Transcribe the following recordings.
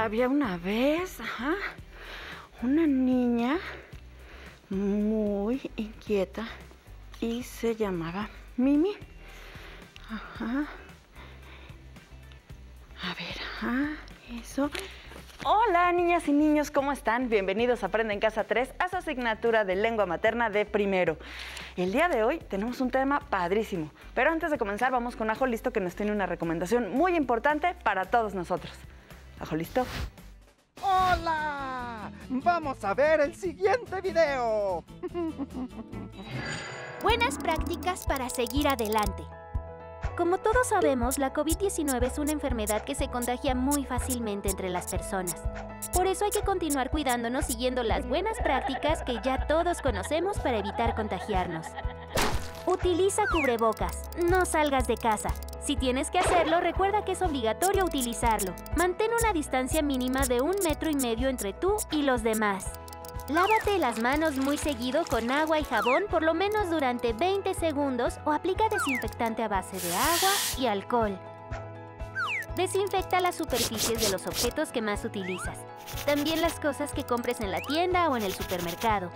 Había una vez, una niña muy inquieta y se llamaba Mimi. A ver, eso. Hola, niñas y niños, ¿cómo están? Bienvenidos a Aprende en Casa 3, a su asignatura de lengua materna de primero. El día de hoy tenemos un tema padrísimo, pero antes de comenzar vamos con Ajo Listo, que nos tiene una recomendación muy importante para todos nosotros. ¿Ajo Listo? ¡Hola! ¡Vamos a ver el siguiente video! Buenas prácticas para seguir adelante. Como todos sabemos, la COVID-19 es una enfermedad que se contagia muy fácilmente entre las personas. Por eso hay que continuar cuidándonos siguiendo las buenas prácticas que ya todos conocemos para evitar contagiarnos. Utiliza cubrebocas, no salgas de casa. Si tienes que hacerlo, recuerda que es obligatorio utilizarlo. Mantén una distancia mínima de 1,5 metros entre tú y los demás. Lávate las manos muy seguido con agua y jabón por lo menos durante 20 segundos o aplica desinfectante a base de agua y alcohol. Desinfecta las superficies de los objetos que más utilizas. También las cosas que compres en la tienda o en el supermercado.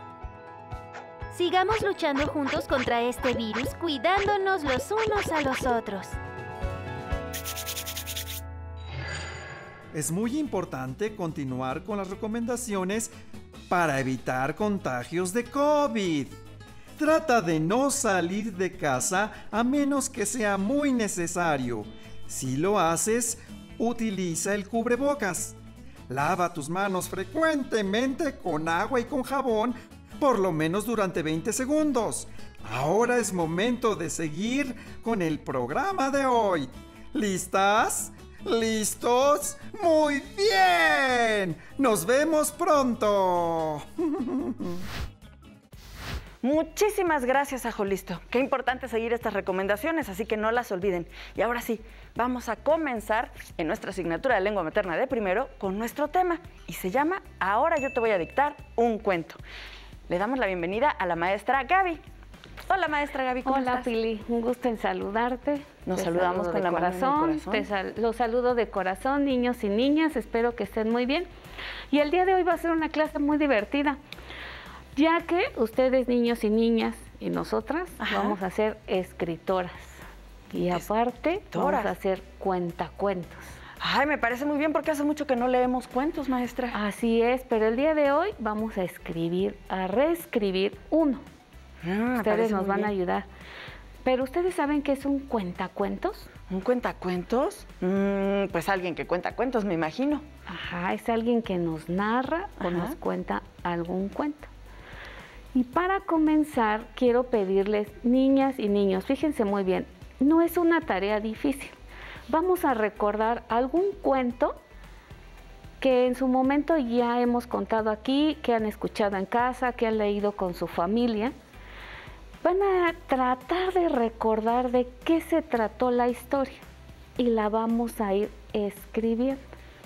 Sigamos luchando juntos contra este virus, cuidándonos los unos a los otros. Es muy importante continuar con las recomendaciones para evitar contagios de COVID. Trata de no salir de casa a menos que sea muy necesario. Si lo haces, utiliza el cubrebocas. Lava tus manos frecuentemente con agua y con jabón, por lo menos durante 20 segundos. Ahora es momento de seguir con el programa de hoy. ¿Listas? ¿Listos? ¡Muy bien! ¡Nos vemos pronto! Muchísimas gracias, Ajo Listo. Qué importante seguir estas recomendaciones, así que no las olviden. Y ahora sí, vamos a comenzar en nuestra asignatura de lengua materna de primero con nuestro tema. Y se llama Ahora yo te voy a dictar un cuento. Le damos la bienvenida a la maestra Gaby. Hola, maestra Gaby, ¿cómo estás? Hola, Pili, un gusto en saludarte. Nos saludamos con la mano en el corazón. Los saludo de corazón, niños y niñas, espero que estén muy bien. Y el día de hoy va a ser una clase muy divertida, ya que ustedes, niños y niñas, y nosotras, vamos a ser escritoras. Y aparte, vamos a hacer cuentacuentos. Ay, me parece muy bien porque hace mucho que no leemos cuentos, maestra. Así es, pero el día de hoy vamos a reescribir uno. Ustedes nos van a ayudar. Pero ¿ustedes saben qué es un cuentacuentos? ¿Un cuentacuentos? Pues alguien que cuenta cuentos, me imagino. Ajá, es alguien que nos narra o nos cuenta algún cuento. Y para comenzar, quiero pedirles, niñas y niños, fíjense muy bien, no es una tarea difícil. Vamos a recordar algún cuento que en su momento ya hemos contado aquí, que han escuchado en casa, que han leído con su familia. Van a tratar de recordar de qué se trató la historia y la vamos a ir escribiendo.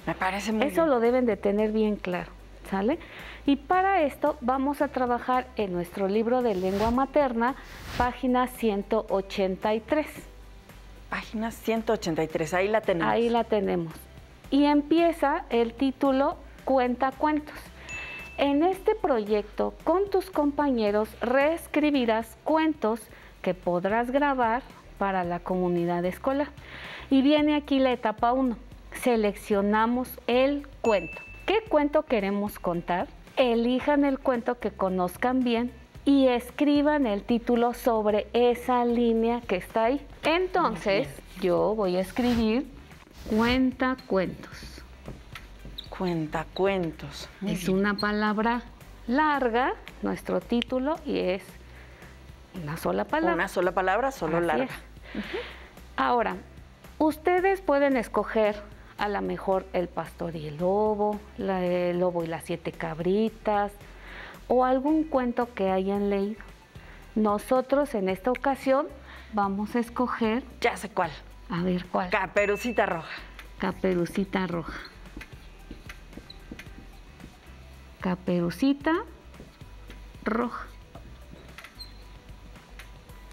Me parece muy bien. Eso lo deben de tener bien claro, ¿sale? Y para esto vamos a trabajar en nuestro libro de lengua materna, página 183. Página 183, ahí la tenemos. Ahí la tenemos. Y empieza el título Cuentacuentos. En este proyecto, con tus compañeros, reescribirás cuentos que podrás grabar para la comunidad escolar. Y viene aquí la etapa 1. Seleccionamos el cuento. ¿Qué cuento queremos contar? Elijan el cuento que conozcan bien y escriban el título sobre esa línea que está ahí. Entonces, yo voy a escribir cuentacuentos. Cuentacuentos. Es una palabra larga, nuestro título, y es una sola palabra. Una sola palabra, solo larga. Ahora, ustedes pueden escoger a lo mejor El pastor y el lobo, El lobo y las 7 cabritas, o algún cuento que hayan leído. Nosotros en esta ocasión vamos a escoger... Ya sé cuál. A ver, ¿cuál? Caperucita Roja. Caperucita Roja. Caperucita Roja.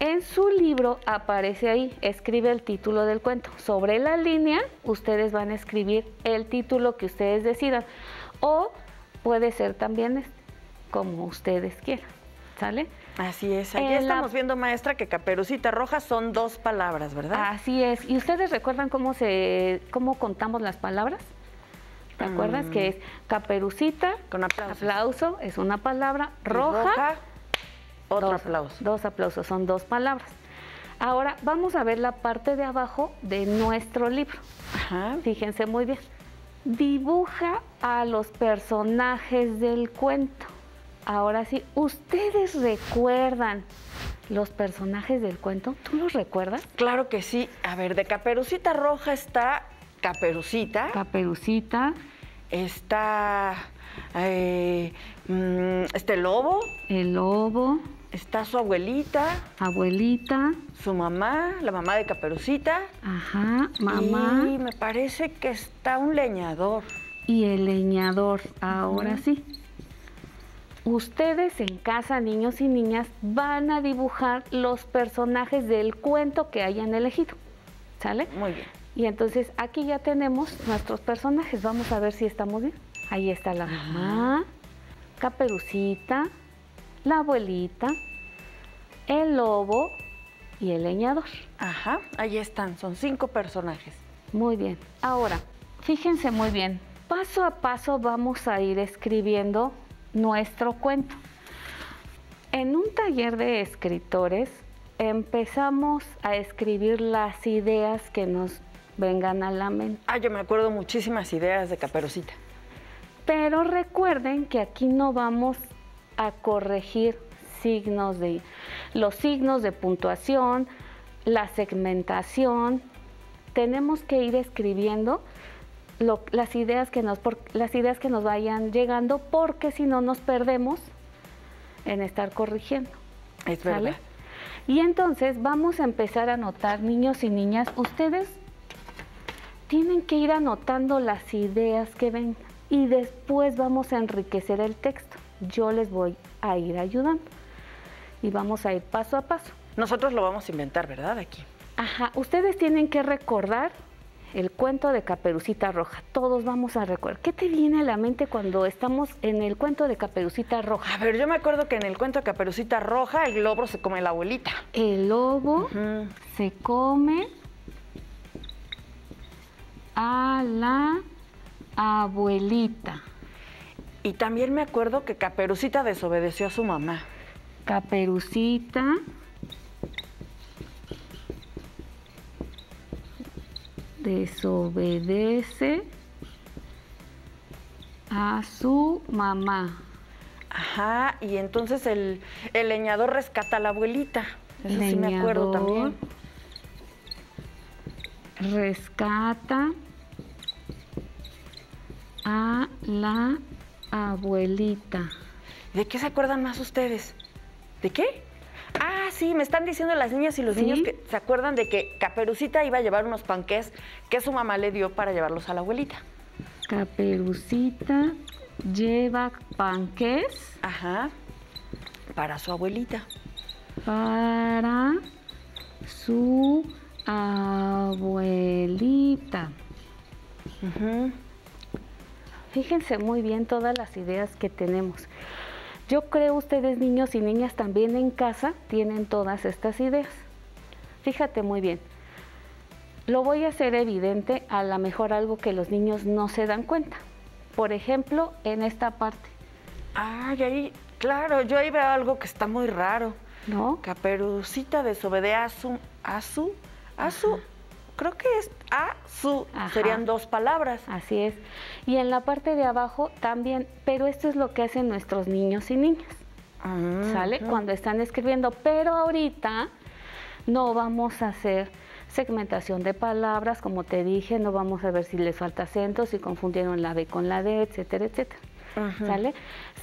En su libro aparece ahí, escribe el título del cuento. Sobre la línea, ustedes van a escribir el título que ustedes decidan. O puede ser también como ustedes quieran, ¿sale? Así es. Aquí estamos viendo, maestra, que Caperucita Roja son 2 palabras, ¿verdad? Así es. ¿Y ustedes recuerdan cómo contamos las palabras? ¿Te acuerdas? Que es Caperucita, con aplausos. Aplauso es una palabra, roja, otro aplauso. 2 aplausos, son 2 palabras. Ahora vamos a ver la parte de abajo de nuestro libro. Ajá. Fíjense muy bien. Dibuja a los personajes del cuento. Ahora sí, ¿ustedes recuerdan los personajes del cuento? ¿Tú los recuerdas? Claro que sí. A ver, de Caperucita Roja está Caperucita. Caperucita. Está este lobo. El lobo. Está su abuelita. Abuelita. Su mamá, la mamá de Caperucita. Ajá, mamá. Y me parece que está un leñador. Y el leñador, ahora sí. Ustedes en casa, niños y niñas, van a dibujar los personajes del cuento que hayan elegido, ¿sale? Muy bien. Y entonces aquí ya tenemos nuestros personajes. Vamos a ver si estamos bien. Ahí está la mamá, Caperucita, la abuelita, el lobo y el leñador. Ajá, ahí están, son 5 personajes. Muy bien. Ahora, fíjense muy bien. Paso a paso vamos a ir escribiendo nuestro cuento. En un taller de escritores empezamos a escribir las ideas que nos vengan a la mente. Ah, yo me acuerdo muchísimas ideas de Caperucita. Pero recuerden que aquí no vamos a corregir los signos de puntuación, la segmentación. Tenemos que ir escribiendo las ideas que nos vayan llegando, porque si no nos perdemos en estar corrigiendo. Es verdad. ¿Sale? Y entonces vamos a empezar a anotar, niños y niñas, ustedes tienen que ir anotando las ideas que ven y después vamos a enriquecer el texto. Yo les voy a ir ayudando y vamos a ir paso a paso. Nosotros lo vamos a inventar, ¿verdad? Aquí. Ajá, ustedes tienen que recordar el cuento de Caperucita Roja. Todos vamos a recordar. ¿Qué te viene a la mente cuando estamos en el cuento de Caperucita Roja? A ver, yo me acuerdo que en el cuento de Caperucita Roja el lobo se come a la abuelita. El lobo se come a la abuelita. Y también me acuerdo que Caperucita desobedeció a su mamá. Caperucita desobedece a su mamá. Ajá, y entonces el leñador rescata a la abuelita. Eso sí me acuerdo también. Rescata a la abuelita. ¿De qué se acuerdan más ustedes? ¿De qué? Ah, sí, me están diciendo las niñas y los niños que se acuerdan de que Caperucita iba a llevar unos panqués que su mamá le dio para llevarlos a la abuelita. Caperucita lleva panqués. Ajá, para su abuelita. Para su abuelita. Fíjense muy bien todas las ideas que tenemos. Yo creo ustedes, niños y niñas, también en casa tienen todas estas ideas. Fíjate muy bien. Lo voy a hacer evidente, a lo mejor algo que los niños no se dan cuenta. Por ejemplo, en esta parte. Ay, ahí, claro, yo ahí veo algo que está muy raro. ¿No? Caperucita desobedece a su, creo que es a su, Ajá. Serían 2 palabras. Así es. Y en la parte de abajo también, pero esto es lo que hacen nuestros niños y niñas, ¿sale? Cuando están escribiendo, pero ahorita no vamos a hacer segmentación de palabras, como te dije, no vamos a ver si les falta acento, si confundieron la B con la D, etcétera, etcétera, ¿sale?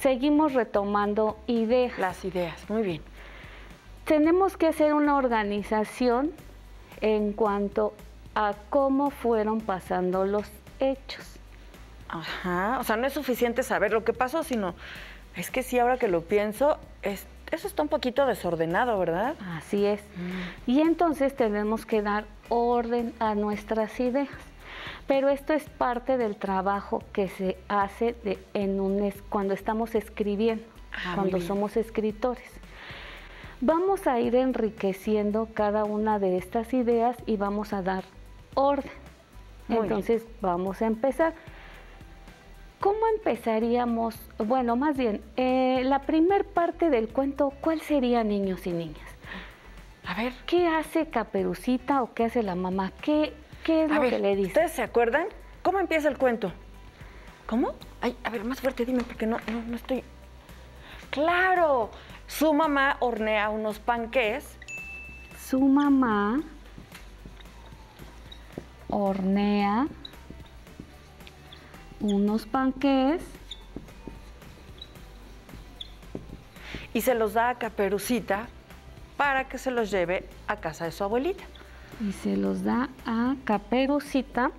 Seguimos retomando ideas. Las ideas, muy bien. Tenemos que hacer una organización en cuanto a cómo fueron pasando los hechos. Ajá, o sea, no es suficiente saber lo que pasó, sino Es que sí, ahora que lo pienso, eso está un poquito desordenado, ¿verdad? Así es. Y entonces tenemos que dar orden a nuestras ideas. Pero esto es parte del trabajo que se hace cuando estamos escribiendo, cuando somos escritores. Vamos a ir enriqueciendo cada una de estas ideas y vamos a dar orden. Entonces vamos a empezar. ¿Cómo empezaríamos? Bueno, más bien, la primer parte del cuento, ¿cuál sería, niños y niñas? A ver. ¿Qué hace Caperucita o qué hace la mamá? ¿Qué es lo que le dice? ¿Ustedes se acuerdan? ¿Cómo empieza el cuento? ¿Cómo? Ay, a ver, más fuerte dime, porque no estoy... ¡Claro! Su mamá hornea unos panqués. Su mamá hornea unos panqués y se los da a Caperucita para que se los lleve a casa de su abuelita. Y se los da a Caperucita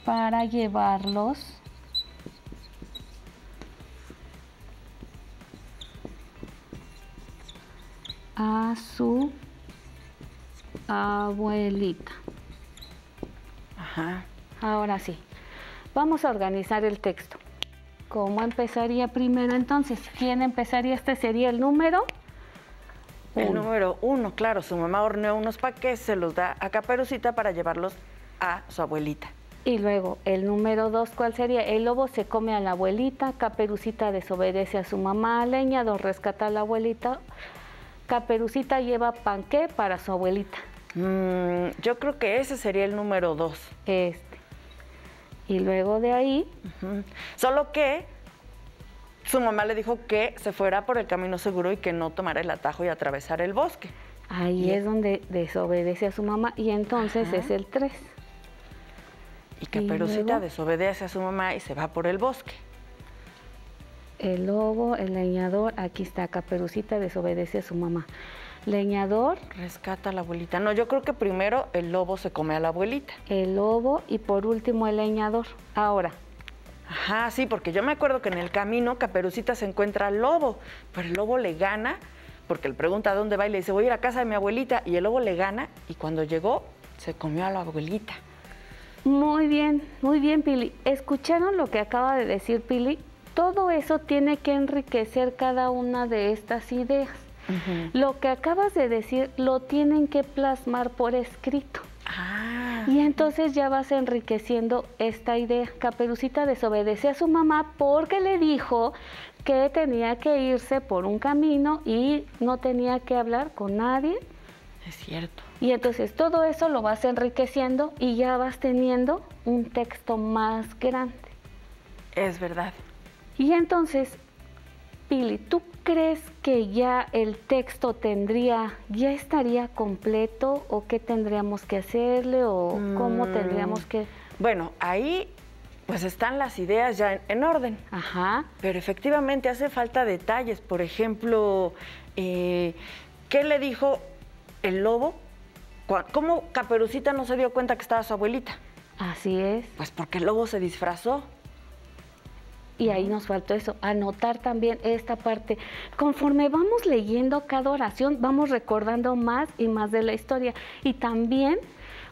para llevarlos a su abuelita. Ajá. Ahora sí, vamos a organizar el texto. ¿Cómo empezaría primero entonces? ¿Quién empezaría? Este sería el número 1. El número 1, claro. Su mamá horneó unos panqués, se los da a Caperucita para llevarlos a su abuelita. Y luego, el número 2, ¿cuál sería? El lobo se come a la abuelita, Caperucita desobedece a su mamá, Leñador rescata a la abuelita, Caperucita lleva panqué para su abuelita. Yo creo que ese sería el número 2. Y luego de ahí... Solo que su mamá le dijo que se fuera por el camino seguro y que no tomara el atajo y atravesara el bosque. Ahí es donde desobedece a su mamá y entonces es el 3. Y Caperucita desobedece a su mamá y se va por el bosque. El lobo, el leñador, aquí está, Caperucita desobedece a su mamá. Leñador rescata a la abuelita. No, yo creo que primero el lobo se come a la abuelita. El lobo y por último el leñador. Ahora. Ajá, sí, porque yo me acuerdo que en el camino Caperucita se encuentra al lobo, pero el lobo le gana, porque él pregunta a dónde va y le dice, voy a ir a casa de mi abuelita, y el lobo le gana, y cuando llegó, se comió a la abuelita. Muy bien, Pili. ¿Escucharon lo que acaba de decir Pili? Todo eso tiene que enriquecer cada una de estas ideas. Lo que acabas de decir lo tienen que plasmar por escrito. Y entonces ya vas enriqueciendo esta idea. Caperucita desobedece a su mamá porque le dijo que tenía que irse por un camino y no tenía que hablar con nadie. Es cierto. Y entonces todo eso lo vas enriqueciendo y ya vas teniendo un texto más grande. Es verdad. Y entonces, Pili, ¿tú crees que ya el texto ya estaría completo o qué tendríamos que hacerle o cómo tendríamos que...? Bueno, ahí pues están las ideas ya en orden. Ajá. Pero efectivamente hace falta detalles. Por ejemplo, ¿qué le dijo el lobo? ¿Cómo Caperucita no se dio cuenta que estaba su abuelita? Así es. Pues porque el lobo se disfrazó. Y ahí nos faltó eso, anotar también esta parte. Conforme vamos leyendo cada oración, vamos recordando más y más de la historia. Y también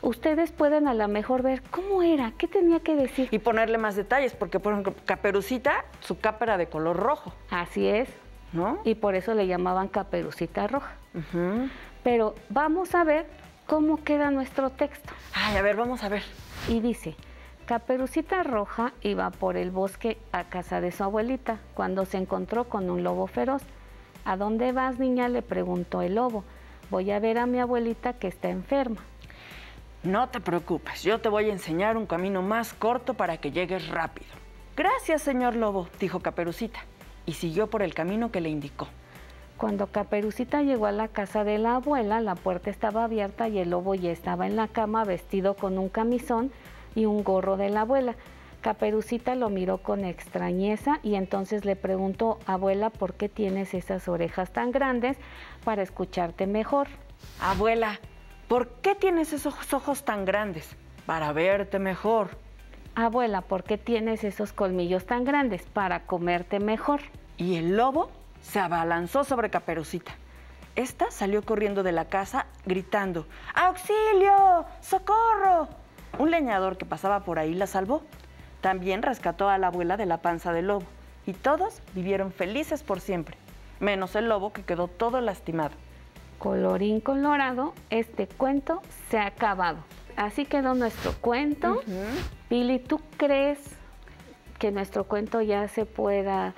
ustedes pueden a lo mejor ver cómo era, qué tenía que decir. Y ponerle más detalles, porque por ejemplo, Caperucita, su capa era de color rojo. Así es. ¿No? Y por eso le llamaban Caperucita Roja. Pero vamos a ver cómo queda nuestro texto. Ay, a ver, vamos a ver. Y dice... Caperucita Roja iba por el bosque a casa de su abuelita cuando se encontró con un lobo feroz. ¿A dónde vas, niña?, le preguntó el lobo. Voy a ver a mi abuelita que está enferma. No te preocupes, yo te voy a enseñar un camino más corto para que llegues rápido. Gracias, señor lobo, dijo Caperucita, y siguió por el camino que le indicó. Cuando Caperucita llegó a la casa de la abuela, la puerta estaba abierta y el lobo ya estaba en la cama vestido con un camisón y un gorro de la abuela. Caperucita lo miró con extrañeza y entonces le preguntó, abuela, ¿por qué tienes esas orejas tan grandes? Para escucharte mejor. Abuela, ¿por qué tienes esos ojos tan grandes? Para verte mejor. abuela, ¿por qué tienes esos colmillos tan grandes? Para comerte mejor. Y el lobo se abalanzó sobre Caperucita. Esta salió corriendo de la casa gritando: ¡Auxilio! ¡Socorro! Un leñador que pasaba por ahí la salvó. También rescató a la abuela de la panza del lobo. Y todos vivieron felices por siempre, menos el lobo, que quedó todo lastimado. Colorín colorado, este cuento se ha acabado. Así quedó nuestro cuento. Pili, ¿tú crees que nuestro cuento ya se pueda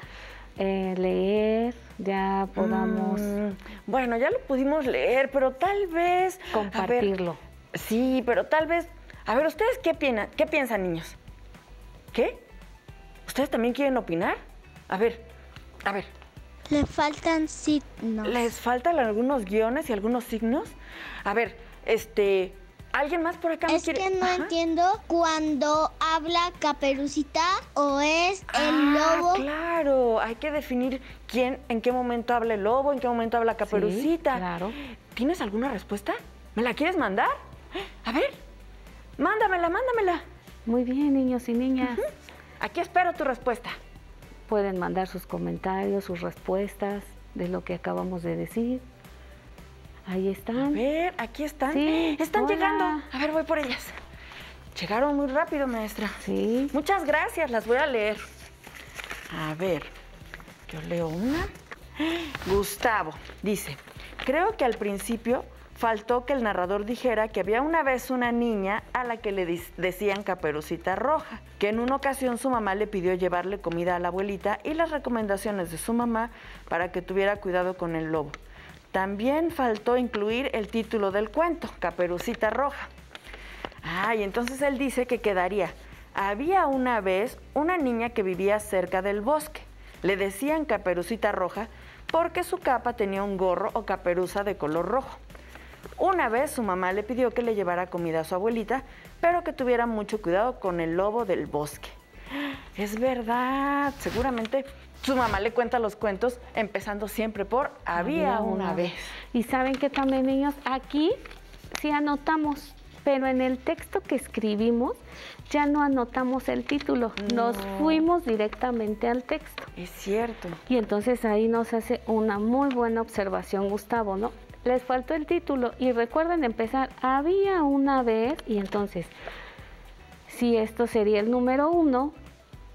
leer? Ya podamos... Bueno, ya lo pudimos leer, pero tal vez... compartirlo. Sí, pero tal vez... A ver, ¿ustedes qué piensan, niños? ¿Qué? ¿Ustedes también quieren opinar? A ver. Le faltan signos. ¿Les faltan algunos guiones y algunos signos? A ver, ¿alguien más por acá me quiere...? Es que no entiendo cuando habla Caperucita o es el lobo. Claro, hay que definir en qué momento habla el lobo, en qué momento habla Caperucita. Sí, claro. ¿Tienes alguna respuesta? ¿Me la quieres mandar? A ver, mándamela. Muy bien, niños y niñas. Aquí espero tu respuesta. Pueden mandar sus comentarios, sus respuestas de lo que acabamos de decir. Ahí están. A ver, aquí están. Sí, están hola. llegando. A ver, voy por ellas. Llegaron muy rápido, maestra. Sí. Muchas gracias, las voy a leer. A ver, yo leo una. Gustavo dice: creo que al principio faltó que el narrador dijera que había una vez una niña a la que le decían Caperucita Roja, que en una ocasión su mamá le pidió llevarle comida a la abuelita y las recomendaciones de su mamá para que tuviera cuidado con el lobo. También faltó incluir el título del cuento, Caperucita Roja. Y entonces él dice que quedaría: había una vez una niña que vivía cerca del bosque. Le decían Caperucita Roja porque su capa tenía un gorro o caperuza de color rojo. Una vez su mamá le pidió que le llevara comida a su abuelita, pero que tuviera mucho cuidado con el lobo del bosque. Es verdad, seguramente su mamá le cuenta los cuentos empezando siempre por había una vez. Y saben que también, niños, aquí sí anotamos, pero en el texto que escribimos ya no anotamos el título, nos fuimos directamente al texto. Es cierto. Y entonces ahí nos hace una muy buena observación, Gustavo, ¿no? Les faltó el título y recuerden empezar, había una vez, y entonces, si esto sería el número 1,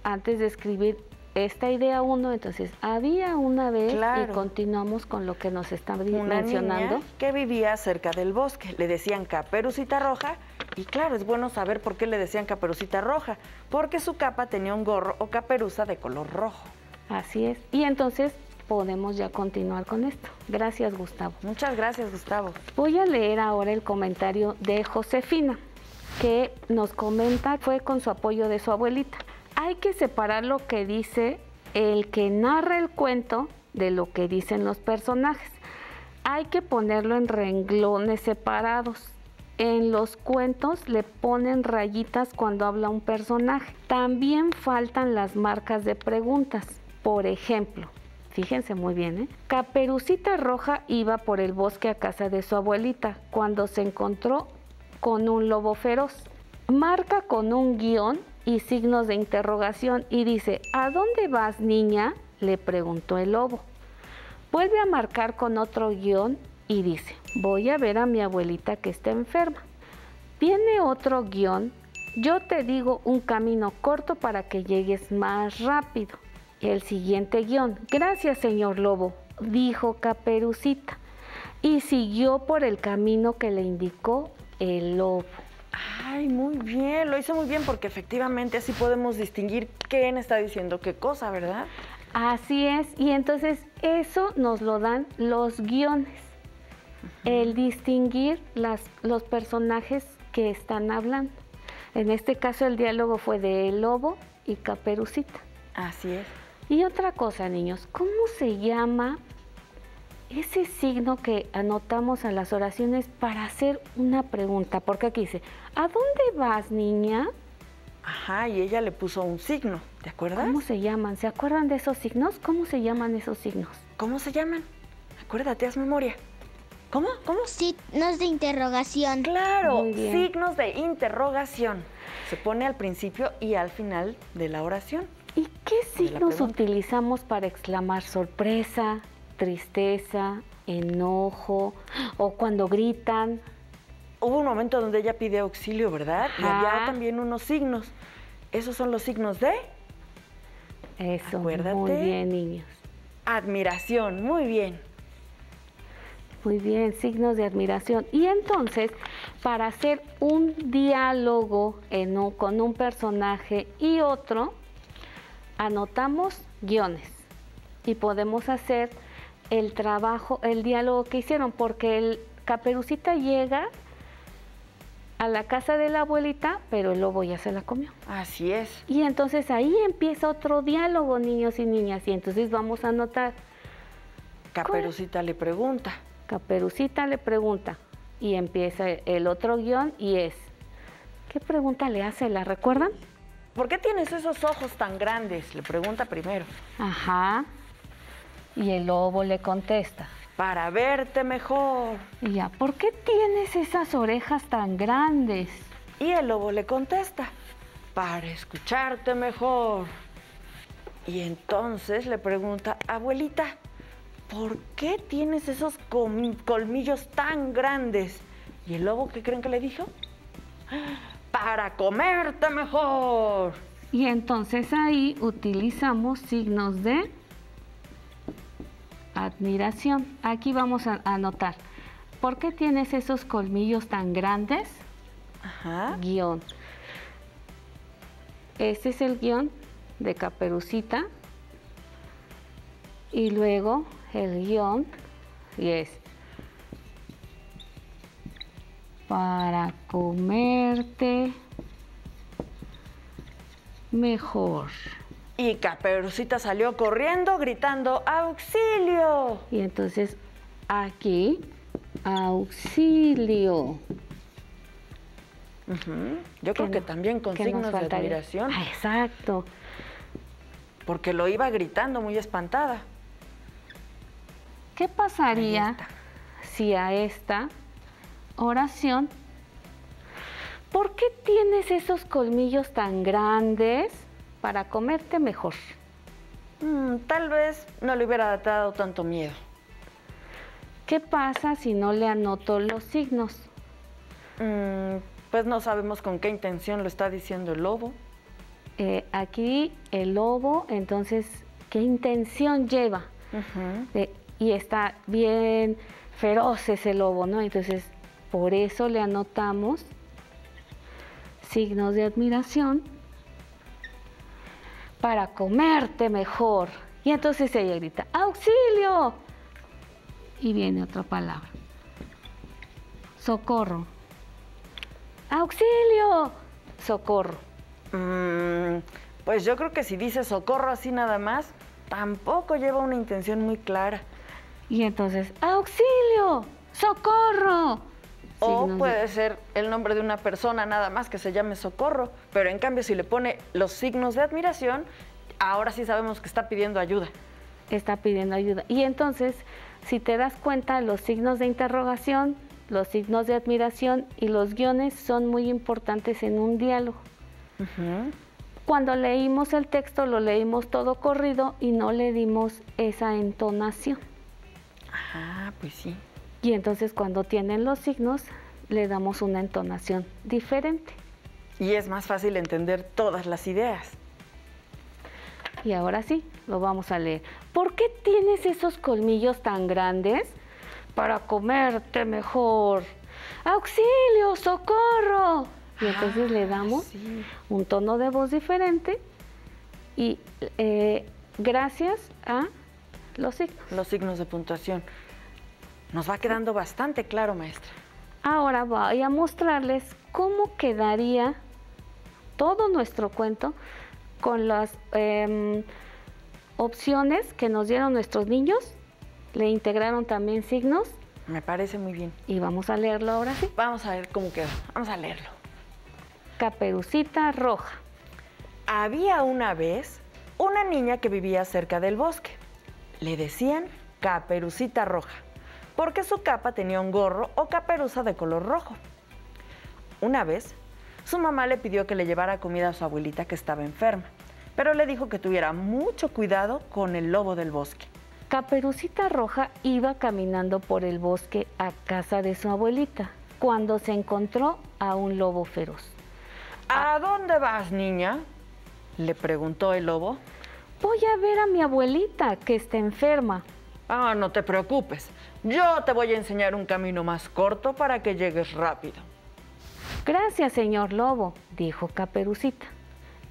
antes de escribir esta idea 1, entonces, había una vez, claro, y continuamos con lo que nos está una mencionando. Niña que vivía cerca del bosque, le decían Caperucita Roja, y claro, es bueno saber por qué le decían Caperucita Roja, porque su capa tenía un gorro o caperuza de color rojo. Así es, y entonces podemos ya continuar con esto. Gracias, Gustavo. Muchas gracias, Gustavo. Voy a leer ahora el comentario de Josefina, que nos comenta, fue con su apoyo de su abuelita. Hay que separar lo que dice el que narra el cuento de lo que dicen los personajes. Hay que ponerlo en renglones separados. En los cuentos le ponen rayitas cuando habla un personaje. También faltan las marcas de preguntas. Por ejemplo, fíjense muy bien, Caperucita Roja iba por el bosque a casa de su abuelita cuando se encontró con un lobo feroz. Marca con un guión y signos de interrogación y dice: ¿a dónde vas, niña?, le preguntó el lobo. Vuelve a marcar con otro guión y dice: voy a ver a mi abuelita que está enferma. Viene otro guión: yo te digo un camino corto para que llegues más rápido. El siguiente guión: gracias, señor lobo, dijo Caperucita, y siguió por el camino que le indicó el lobo. Ay, muy bien, lo hizo muy bien, porque efectivamente así podemos distinguir quién está diciendo qué cosa, ¿verdad? Así es, y entonces eso nos lo dan los guiones, el distinguir los personajes que están hablando. En este caso el diálogo fue de el lobo y Caperucita. Así es. Y otra cosa, niños, ¿cómo se llama ese signo que anotamos a las oraciones para hacer una pregunta? Porque aquí dice: ¿a dónde vas, niña? Ajá, y ella le puso un signo, ¿te acuerdas? ¿Cómo se llaman? ¿Se acuerdan de esos signos? ¿Cómo se llaman esos signos? ¿Cómo se llaman? Acuérdate, haz memoria. ¿Cómo? Signos de interrogación. Claro, Muy bien. signos de interrogación. Se pone al principio y al final de la oración. ¿Y qué de la signos pregunta. utilizamos para exclamar sorpresa, tristeza, enojo o cuando gritan? Hubo un momento donde ella pide auxilio, ¿verdad? Y Ajá. había también unos signos. Esos son los signos de Eso, Acuérdate. muy bien, niños. admiración. Muy bien. Muy bien, signos de admiración. Y entonces, para hacer un diálogo con un personaje y otro, anotamos guiones y podemos hacer el trabajo, el diálogo que hicieron, porque el Caperucita llega a la casa de la abuelita, pero el lobo ya se la comió. Así es. Y entonces ahí empieza otro diálogo, niños y niñas, y entonces vamos a anotar. Caperucita le pregunta. Caperucita le pregunta y empieza el otro guión y es, ¿qué pregunta le hace? ¿La recuerdan? ¿Por qué tienes esos ojos tan grandes? Le pregunta primero. Ajá. Y el lobo le contesta. Para verte mejor. Y ya, ¿por qué tienes esas orejas tan grandes? Y el lobo le contesta. Para escucharte mejor. Y entonces le pregunta, abuelita, ¿por qué tienes esos colmillos tan grandes? ¿Y el lobo qué creen que le dijo? Para comerte mejor. Y entonces ahí utilizamos signos de admiración. Aquí vamos a anotar. ¿Por qué tienes esos colmillos tan grandes? Ajá. Guión. Este es el guión de Caperucita. Y luego el guión y es para comerte mejor. Y Caperucita salió corriendo gritando ¡auxilio! Y entonces aquí, auxilio. Yo creo ¿Qué que no- también con qué nos signos de faltaría? admiración, Ah, exacto. porque lo iba gritando muy espantada. ¿Qué Ahí pasaría está. si a esta oración, ¿por qué tienes esos colmillos tan grandes para comerte mejor? Tal vez no le hubiera dado tanto miedo. ¿Qué pasa si no le anoto los signos? Pues no sabemos con qué intención lo está diciendo el lobo. Aquí el lobo, entonces, ¿qué intención lleva? Y está bien feroz ese lobo, ¿no? Entonces, por eso le anotamos signos de admiración para comerte mejor. Y entonces ella grita, ¡auxilio! Y viene otra palabra. Socorro. ¡Auxilio! Socorro. Pues yo creo que si dice socorro así nada más, tampoco lleva una intención muy clara. Y entonces, ¡auxilio! ¡Socorro! O Signos de- puede ser el nombre de una persona nada más que se llame Socorro, pero en cambio si le pone los signos de admiración, ahora sí sabemos que está pidiendo ayuda. Está pidiendo ayuda. Y entonces, si te das cuenta, los signos de interrogación, los signos de admiración y los guiones son muy importantes en un diálogo. Cuando leímos el texto, lo leímos todo corrido y no le dimos esa entonación. Ah, pues sí. Y entonces cuando tienen los signos, le damos una entonación diferente. Y es más fácil entender todas las ideas. Y ahora sí, lo vamos a leer. ¿Por qué tienes esos colmillos tan grandes? Para comerte mejor. ¡Auxilio! ¡Socorro! Y entonces le damos sí. un tono de voz diferente y gracias a los signos. Los signos de puntuación. Nos va quedando bastante claro, maestra. Ahora voy a mostrarles cómo quedaría todo nuestro cuento con las opciones que nos dieron nuestros niños. Le integraron también signos Me parece muy bien. y vamos a leerlo ahora sí. Vamos a ver cómo queda. Vamos a leerlo. Caperucita Roja. Había una vez una niña que vivía cerca del bosque. Le decían Caperucita Roja, porque su capa tenía un gorro o caperuza de color rojo. Una vez, su mamá le pidió que le llevara comida a su abuelita que estaba enferma, pero le dijo que tuviera mucho cuidado con el lobo del bosque. Caperucita Roja iba caminando por el bosque a casa de su abuelita cuando se encontró a un lobo feroz. ¿A dónde vas, niña?, le preguntó el lobo. Voy a ver a mi abuelita, que está enferma. Ah, no te preocupes. Yo te voy a enseñar un camino más corto para que llegues rápido. Gracias, señor lobo, dijo Caperucita,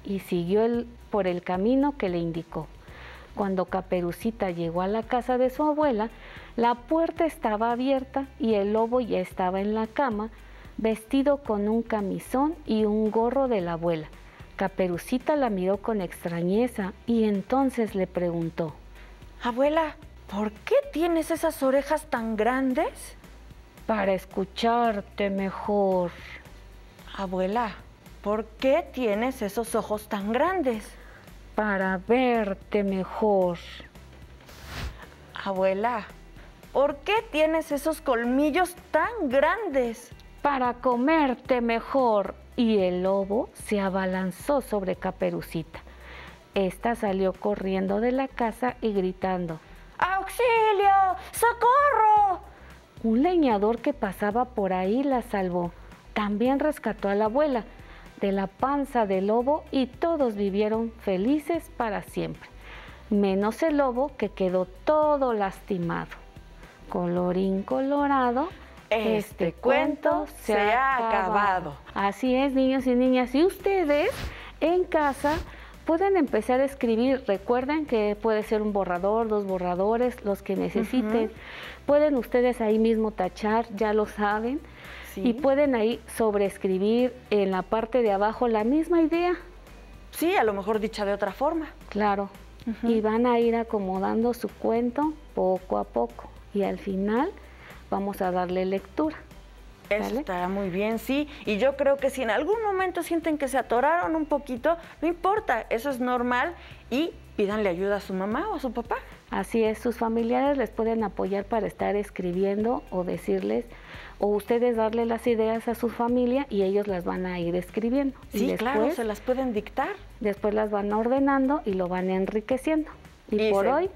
y siguió por el camino que le indicó. Cuando Caperucita llegó a la casa de su abuela, la puerta estaba abierta y el lobo ya estaba en la cama, vestido con un camisón y un gorro de la abuela. Caperucita la miró con extrañeza y entonces le preguntó: Abuela, ¿por qué tienes esas orejas tan grandes? Para escucharte mejor. Abuela, ¿por qué tienes esos ojos tan grandes? Para verte mejor. Abuela, ¿por qué tienes esos colmillos tan grandes? Para comerte mejor. Y el lobo se abalanzó sobre Caperucita. Esta salió corriendo de la casa y gritando: ¡Auxilio! ¡Socorro! Un leñador que pasaba por ahí la salvó. También rescató a la abuela de la panza del lobo y todos vivieron felices para siempre, menos el lobo, que quedó todo lastimado. Colorín colorado, este cuento se ha acabado. Así es, niños y niñas. Y ustedes en casa pueden empezar a escribir. Recuerden que puede ser un borrador, 2 borradores, los que necesiten. Pueden ustedes ahí mismo tachar, ya lo saben. Sí. Y pueden ahí sobreescribir en la parte de abajo la misma idea. Sí, a lo mejor dicha de otra forma. Claro. Y van a ir acomodando su cuento poco a poco. Y al final vamos a darle lectura. Eso estará muy bien, sí. Y yo creo que si en algún momento sienten que se atoraron un poquito, no importa, eso es normal. Y pídanle ayuda a su mamá o a su papá. Así es, sus familiares les pueden apoyar para estar escribiendo o decirles, o ustedes darle las ideas a su familia y ellos las van a ir escribiendo. Sí, y después, claro, se las pueden dictar. Después las van ordenando y lo van enriqueciendo. Y por hoy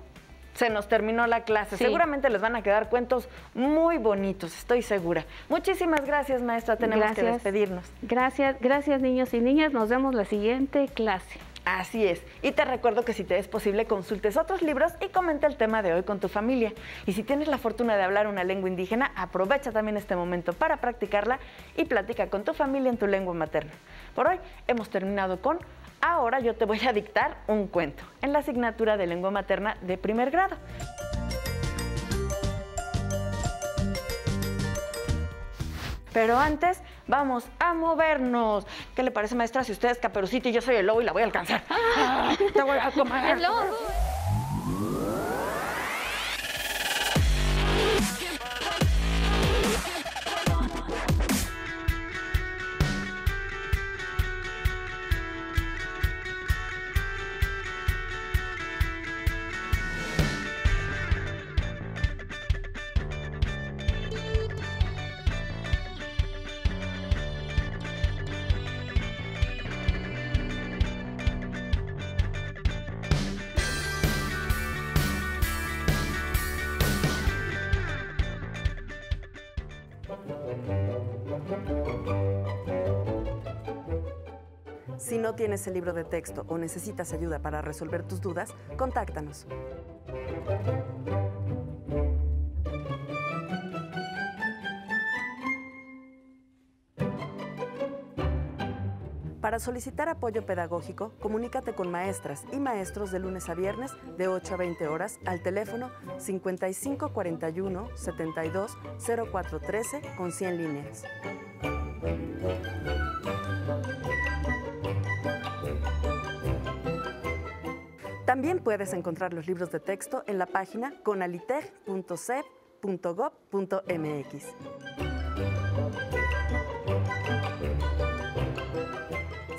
se nos terminó la clase. Sí. Seguramente les van a quedar cuentos muy bonitos, estoy segura. Muchísimas gracias, maestra. Tenemos que despedirnos. Gracias, niños y niñas. Nos vemos la siguiente clase. Así es. Y te recuerdo que si te es posible, consultes otros libros y comenta el tema de hoy con tu familia. Y si tienes la fortuna de hablar una lengua indígena, aprovecha también este momento para practicarla y platica con tu familia en tu lengua materna. Por hoy hemos terminado con Ahora yo te voy a dictar un cuento en la asignatura de lengua materna de primer grado. Pero antes vamos a movernos. ¿Qué le parece, maestra, si usted es Caperucita y yo soy el lobo y la voy a alcanzar? ¡Te voy a comer! ¡El lobo! Si no tienes el libro de texto o necesitas ayuda para resolver tus dudas, contáctanos. Para solicitar apoyo pedagógico, comunícate con maestras y maestros de lunes a viernes de 8 a 20 horas al teléfono 5541 72 0413 con 100 líneas. También puedes encontrar los libros de texto en la página conaliteg.cep.gov.mx.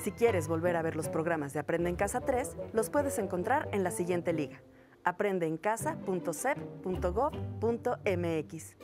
Si quieres volver a ver los programas de Aprende en Casa 3, los puedes encontrar en la siguiente liga: aprendeencasa.cep.gov.mx.